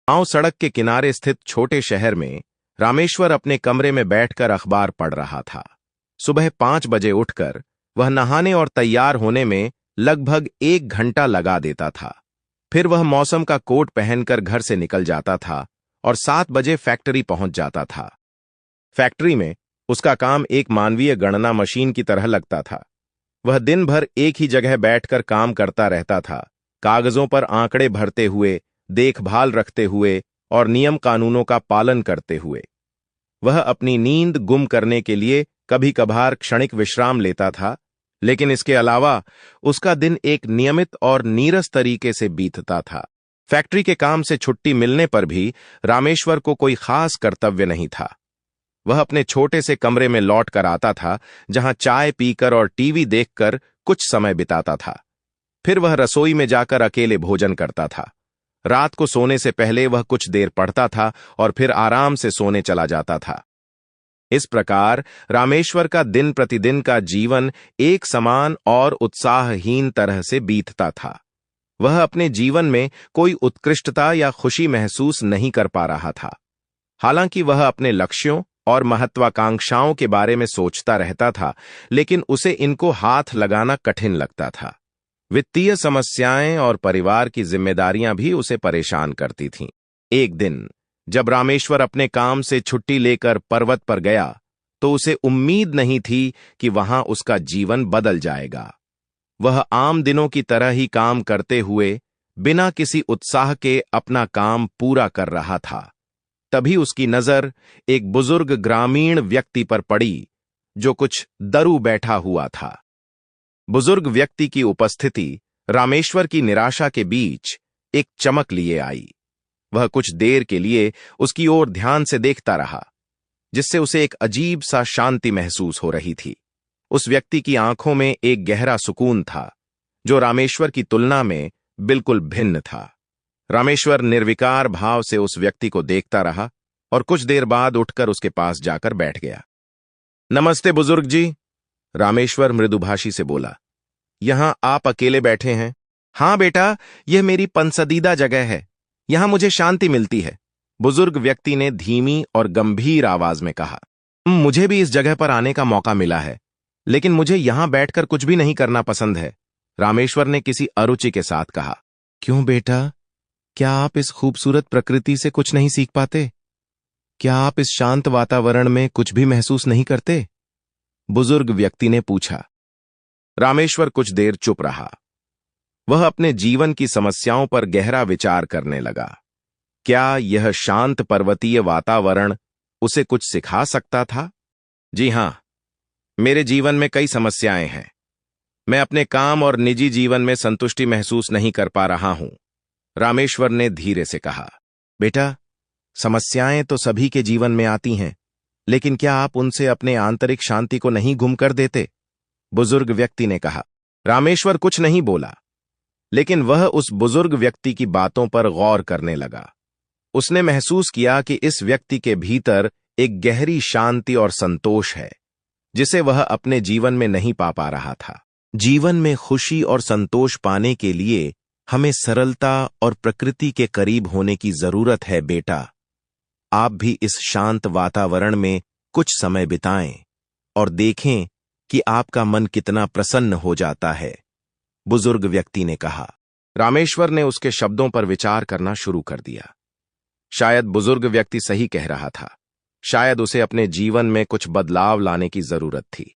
गांव सड़क के किनारे स्थित छोटे शहर में रामेश्वर अपने कमरे में बैठकर अखबार पढ़ रहा था। सुबह 5 बजे उठकर वह नहाने और तैयार होने में लगभग 1 घंटा लगा देता था। फिर वह मौसम का कोट पहनकर घर से निकल जाता था और 7 बजे फैक्ट्री पहुंच जाता था। फैक्ट्री में उसका काम एक मानवीय गणना मशीन की तरह लगता था। वह दिन भर एक ही जगह बैठकर काम करता रहता था, कागजों पर आंकड़े भरते हुए, देखभाल रखते हुए और नियम कानूनों का पालन करते हुए। वह अपनी नींद गुम करने के लिए कभी कभार क्षणिक विश्राम लेता था, लेकिन इसके अलावा उसका दिन एक नियमित और नीरस तरीके से बीतता था। फैक्ट्री के काम से छुट्टी मिलने पर भी रामेश्वर को कोई खास कर्तव्य नहीं था। वह अपने छोटे से कमरे में लौट कर आता था, जहां चाय पीकर और टीवी देखकर कुछ समय बिताता था। फिर वह रसोई में जाकर अकेले भोजन करता था। रात को सोने से पहले वह कुछ देर पढ़ता था और फिर आराम से सोने चला जाता था। इस प्रकार रामेश्वर का दिन प्रतिदिन का जीवन एक समान और उत्साहहीन तरह से बीतता था। वह अपने जीवन में कोई उत्कृष्टता या खुशी महसूस नहीं कर पा रहा था। हालांकि वह अपने लक्ष्यों और महत्वाकांक्षाओं के बारे में सोचता रहता था, लेकिन उसे इनको हाथ लगाना कठिन लगता था। वित्तीय समस्याएं और परिवार की जिम्मेदारियां भी उसे परेशान करती थीं। एक दिन जब रामेश्वर अपने काम से छुट्टी लेकर पर्वत पर गया, तो उसे उम्मीद नहीं थी कि वहां उसका जीवन बदल जाएगा। वह आम दिनों की तरह ही काम करते हुए बिना किसी उत्साह के अपना काम पूरा कर रहा था। तभी उसकी नजर एक बुजुर्ग ग्रामीण व्यक्ति पर पड़ी, जो कुछ दरू बैठा हुआ था। बुजुर्ग व्यक्ति की उपस्थिति रामेश्वर की निराशा के बीच एक चमक लिए आई। वह कुछ देर के लिए उसकी ओर ध्यान से देखता रहा, जिससे उसे एक अजीब सा शांति महसूस हो रही थी। उस व्यक्ति की आंखों में एक गहरा सुकून था, जो रामेश्वर की तुलना में बिल्कुल भिन्न था। रामेश्वर निर्विकार भाव से उस व्यक्ति को देखता रहा और कुछ देर बाद उठकर उसके पास जाकर बैठ गया। नमस्ते बुजुर्ग जी, रामेश्वर मृदुभाषी से बोला। यहां आप अकेले बैठे हैं? हां बेटा, यह मेरी पसंदीदा जगह है। यहां मुझे शांति मिलती है, बुजुर्ग व्यक्ति ने धीमी और गंभीर आवाज में कहा। मुझे भी इस जगह पर आने का मौका मिला है, लेकिन मुझे यहां बैठकर कुछ भी नहीं करना पसंद है, रामेश्वर ने किसी अरुचि के साथ कहा। क्यों बेटा, क्या आप इस खूबसूरत प्रकृति से कुछ नहीं सीख पाते? क्या आप इस शांत वातावरण में कुछ भी महसूस नहीं करते? बुजुर्ग व्यक्ति ने पूछा। रामेश्वर कुछ देर चुप रहा। वह अपने जीवन की समस्याओं पर गहरा विचार करने लगा। क्या यह शांत पर्वतीय वातावरण उसे कुछ सिखा सकता था? जी हां, मेरे जीवन में कई समस्याएं हैं। मैं अपने काम और निजी जीवन में संतुष्टि महसूस नहीं कर पा रहा हूं, रामेश्वर ने धीरे से कहा। बेटा, समस्याएं तो सभी के जीवन में आती हैं, लेकिन क्या आप उनसे अपने आंतरिक शांति को नहीं गुम कर देते? बुजुर्ग व्यक्ति ने कहा। रामेश्वर कुछ नहीं बोला, लेकिन वह उस बुजुर्ग व्यक्ति की बातों पर गौर करने लगा। उसने महसूस किया कि इस व्यक्ति के भीतर एक गहरी शांति और संतोष है, जिसे वह अपने जीवन में नहीं पा रहा था। जीवन में खुशी और संतोष पाने के लिए हमें सरलता और प्रकृति के करीब होने की जरूरत है बेटा। आप भी इस शांत वातावरण में कुछ समय बिताएं और देखें कि आपका मन कितना प्रसन्न हो जाता है, बुजुर्ग व्यक्ति ने कहा। रामेश्वर ने उसके शब्दों पर विचार करना शुरू कर दिया। शायद बुजुर्ग व्यक्ति सही कह रहा था। शायद उसे अपने जीवन में कुछ बदलाव लाने की जरूरत थी।